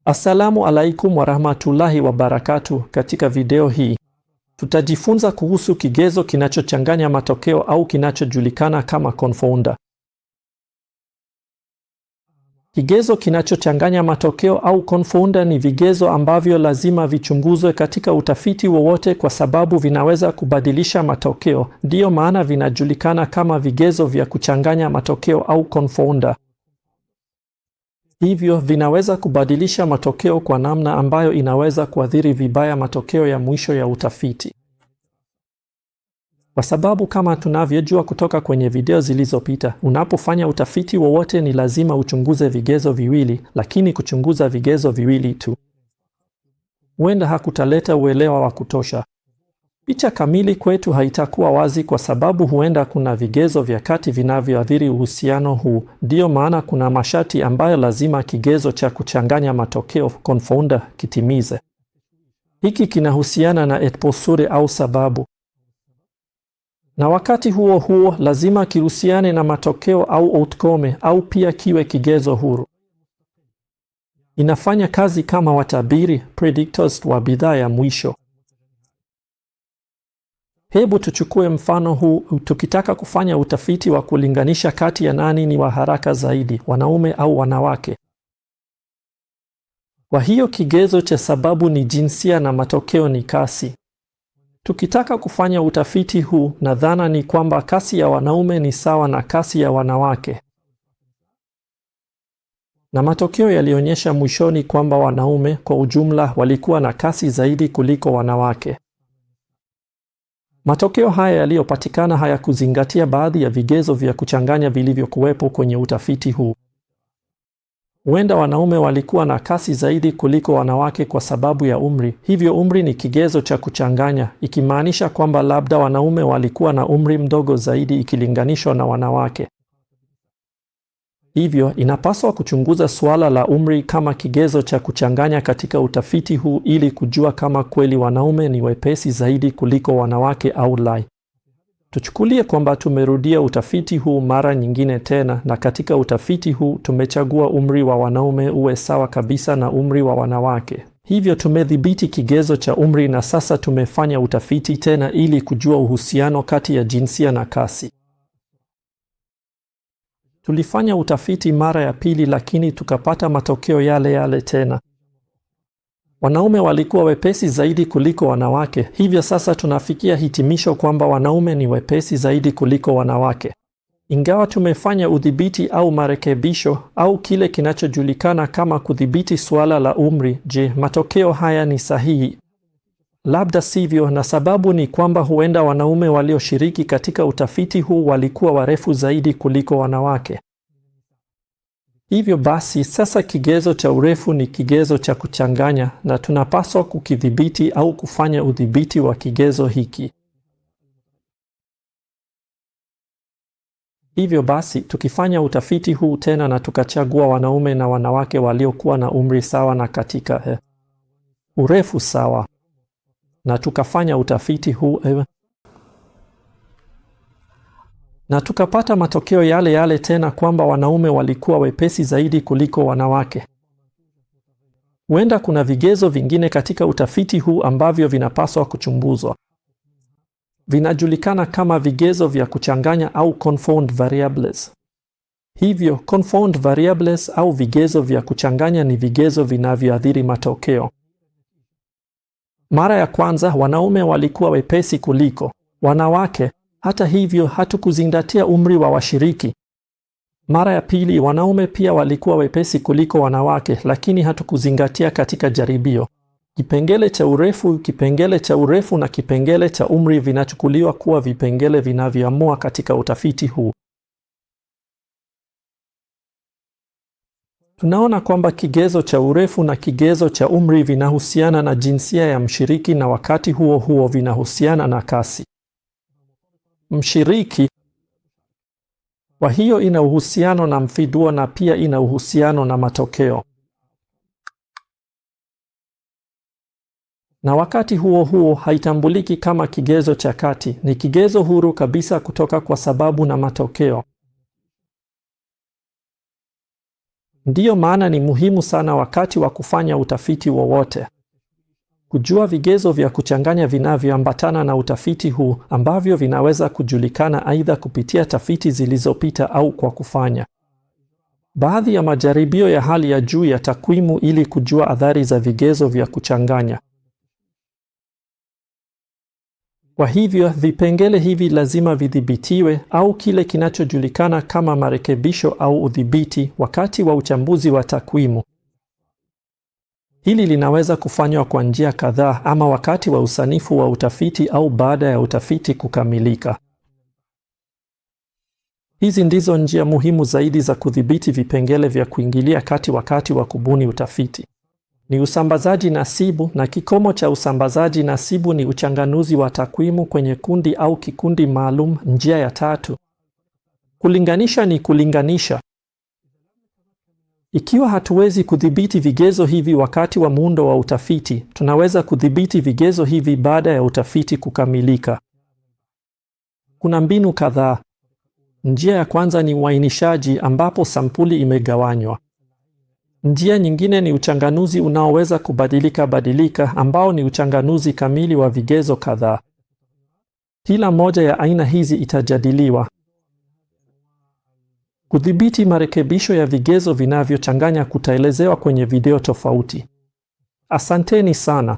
Assalamu alaikum warahmatullahi wabarakatuh. Katika video hii tutajifunza kuhusu kigezo kinachochanganya matokeo au kinachojulikana kama confounder. Kigezo kinachochanganya matokeo au confounder ni vigezo ambavyo lazima vichunguzwe katika utafiti wowote kwa sababu vinaweza kubadilisha matokeo. Ndiyo maana vinajulikana kama vigezo vya kuchanganya matokeo au confounder. Hivyo vinaweza kubadilisha matokeo kwa namna ambayo inaweza kuathiri vibaya matokeo ya mwisho ya utafiti. Kwa sababu kama tunavyojua kutoka kwenye video zilizopita, unapofanya utafiti wowote ni lazima uchunguze vigezo viwili, lakini kuchunguza vigezo viwili tu huenda hakutaleta uelewa wa kutosha. Picha kamili kwetu haitakuwa wazi kwa sababu huenda kuna vigezo vya kati vinavyoathiri uhusiano huu. Ndiyo maana kuna masharti ambayo lazima kigezo cha kuchanganya matokeo confounder kitimize. Hiki kinahusiana na etposure au sababu. Na wakati huo huo lazima kihusiane na matokeo au outcome au pia kiwe kigezo huru. Inafanya kazi kama watabiri predictors wa bidhaa ya mwisho. Hebu tuchukue mfano huu. Tukitaka kufanya utafiti wa kulinganisha kati ya nani ni wa haraka zaidi, wanaume au wanawake. Kwa hiyo kigezo cha sababu ni jinsia na matokeo ni kasi. Tukitaka kufanya utafiti huu, na dhana ni kwamba kasi ya wanaume ni sawa na kasi ya wanawake. Na matokeo yalionyesha mwishoni kwamba wanaume kwa ujumla walikuwa na kasi zaidi kuliko wanawake. Matokeo haya yaliyopatikana hayakuzingatia baadhi ya vigezo vya kuchanganya vilivyokuwepo kwenye utafiti huu. Huenda wanaume walikuwa na kasi zaidi kuliko wanawake kwa sababu ya umri. Hivyo umri ni kigezo cha kuchanganya, ikimaanisha kwamba labda wanaume walikuwa na umri mdogo zaidi ikilinganishwa na wanawake. Hivyo inapaswa kuchunguza suala la umri kama kigezo cha kuchanganya katika utafiti huu ili kujua kama kweli wanaume ni wepesi zaidi kuliko wanawake au la. Tuchukulie kwamba tumerudia utafiti huu mara nyingine tena, na katika utafiti huu tumechagua umri wa wanaume uwe sawa kabisa na umri wa wanawake. Hivyo tumedhibiti kigezo cha umri na sasa tumefanya utafiti tena ili kujua uhusiano kati ya jinsia na kasi. Tulifanya utafiti mara ya pili lakini tukapata matokeo yale yale tena. Wanaume walikuwa wepesi zaidi kuliko wanawake. Hivyo sasa tunafikia hitimisho kwamba wanaume ni wepesi zaidi kuliko wanawake. Ingawa tumefanya udhibiti au marekebisho au kile kinachojulikana kama kudhibiti suala la umri, je, matokeo haya ni sahihi? Labda sivyo, na sababu ni kwamba huenda wanaume walioshiriki katika utafiti huu walikuwa warefu zaidi kuliko wanawake. Hivyo basi, sasa kigezo cha urefu ni kigezo cha kuchanganya na tunapaswa kukidhibiti au kufanya udhibiti wa kigezo hiki. Hivyo basi, tukifanya utafiti huu tena na tukachagua wanaume na wanawake waliokuwa na umri sawa na katika urefu sawa, na tukafanya utafiti huu na tukapata matokeo yale yale tena kwamba wanaume walikuwa wepesi zaidi kuliko wanawake. Huenda kuna vigezo vingine katika utafiti huu ambavyo vinapaswa kuchunguzwa. Vinajulikana kama vigezo vya kuchanganya au confound variables. Hivyo confound variables au vigezo vya kuchanganya ni vigezo vinavyoathiri matokeo. Mara ya kwanza wanaume walikuwa wepesi kuliko wanawake. Hata hivyo hatukuzingatia umri wa washiriki. Mara ya pili wanaume pia walikuwa wepesi kuliko wanawake, lakini hatukuzingatia katika jaribio. Kipengele cha urefu na kipengele cha umri vinachukuliwa kuwa vipengele vinavyoamua katika utafiti huu. Tunaona kwamba kigezo cha urefu na kigezo cha umri vinahusiana na jinsia ya mshiriki na wakati huo huo vinahusiana na kasi mshiriki. Kwa hiyo ina uhusiano na mfiduo na pia ina uhusiano na matokeo. Na wakati huo huo haitambuliki kama kigezo cha kati, ni kigezo huru kabisa kutoka kwa sababu na matokeo. Ndiyo maana ni muhimu sana wakati wa kufanya utafiti wowote kujua vigezo vya kuchanganya vinavyoambatana na utafiti huu, ambavyo vinaweza kujulikana aidha kupitia tafiti zilizopita au kwa kufanya baadhi ya majaribio ya hali ya juu ya takwimu ili kujua athari za vigezo vya kuchanganya. Kwa hivyo, vipengele hivi lazima vidhibitiwe au kile kinachojulikana kama marekebisho au udhibiti wakati wa uchambuzi wa takwimu. Hili linaweza kufanywa kwa njia kadhaa, ama wakati wa usanifu wa utafiti au baada ya utafiti kukamilika. Hizi ndizo njia muhimu zaidi za kudhibiti vipengele vya kuingilia kati wakati wa kubuni utafiti. Ni usambazaji nasibu, na kikomo cha usambazaji nasibu ni uchanganuzi wa takwimu kwenye kundi au kikundi maalum. Njia ya tatu, kulinganisha, ni kulinganisha. Ikiwa hatuwezi kudhibiti vigezo hivi wakati wa muundo wa utafiti, tunaweza kudhibiti vigezo hivi baada ya utafiti kukamilika. Kuna mbinu kadhaa. Njia ya kwanza ni uainishaji, ambapo sampuli imegawanywa. Njia nyingine ni uchanganuzi unaoweza kubadilika, ambao ni uchanganuzi kamili wa vigezo kadhaa. Kila moja ya aina hizi itajadiliwa. Kudhibiti marekebisho ya vigezo vinavyochanganya kutaelezewa kwenye video tofauti. Asanteni sana.